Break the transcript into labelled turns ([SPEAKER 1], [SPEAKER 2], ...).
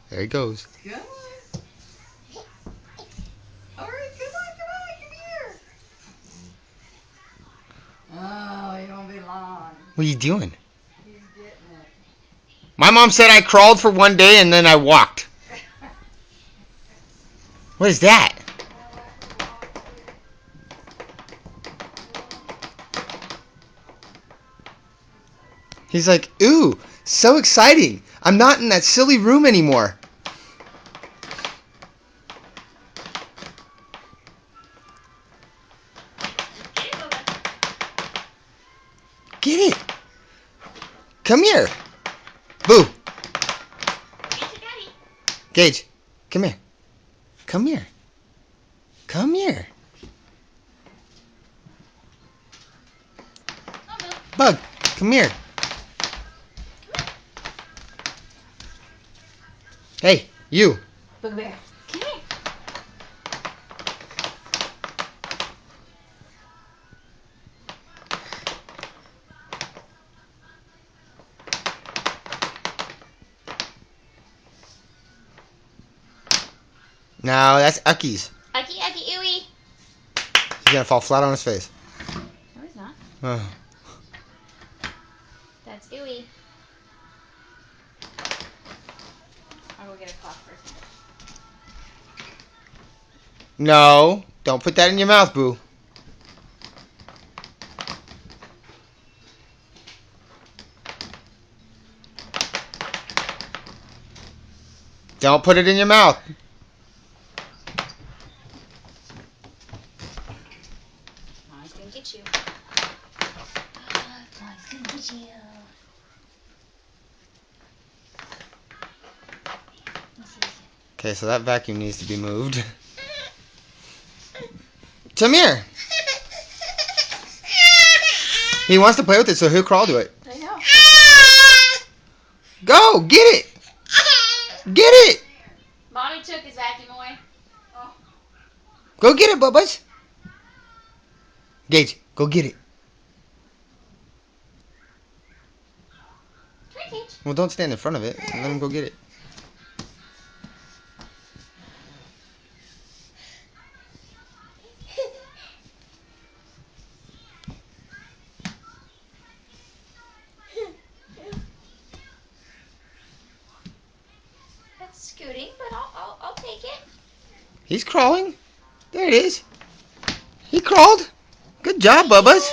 [SPEAKER 1] There he goes.
[SPEAKER 2] Come on. All right, come here. Oh, he won't be long.
[SPEAKER 1] What are you doing?
[SPEAKER 2] He's getting it.
[SPEAKER 1] My mom said I crawled for one day and then I walked. What is that? He's like, ooh, so exciting. I'm not in that silly room anymore. Get it. Come here. Boo. Gage, come here. Come here. Come here. Bug, come here. Hey, you.
[SPEAKER 2] Bug Bear, come here.
[SPEAKER 1] No, that's Ucky's.
[SPEAKER 3] Ucky, Ucky, ooey.
[SPEAKER 1] He's gonna fall flat on his face.
[SPEAKER 3] No, he's not.
[SPEAKER 1] Oh.
[SPEAKER 3] That's ooey. I'll go get a cloth first.
[SPEAKER 1] No, don't put that in your mouth, Boo. Don't put it in your mouth.
[SPEAKER 3] Mommy's gonna get you. Mommy's gonna get you.
[SPEAKER 1] Okay, so that vacuum needs to be moved. Come here. He wants to play with it, so he'll crawl to it.
[SPEAKER 2] I know.
[SPEAKER 1] Go, get it. Get it.
[SPEAKER 3] Mommy took his vacuum away.
[SPEAKER 2] Oh.
[SPEAKER 1] Go get it, Bubbas. Gage, go get it.
[SPEAKER 3] Come here, Gage.
[SPEAKER 1] Well, don't stand in front of it. Let him go get it.
[SPEAKER 3] That's scooting, but I'll take it.
[SPEAKER 1] He's crawling. There it is. He crawled. Good job, Bubbas.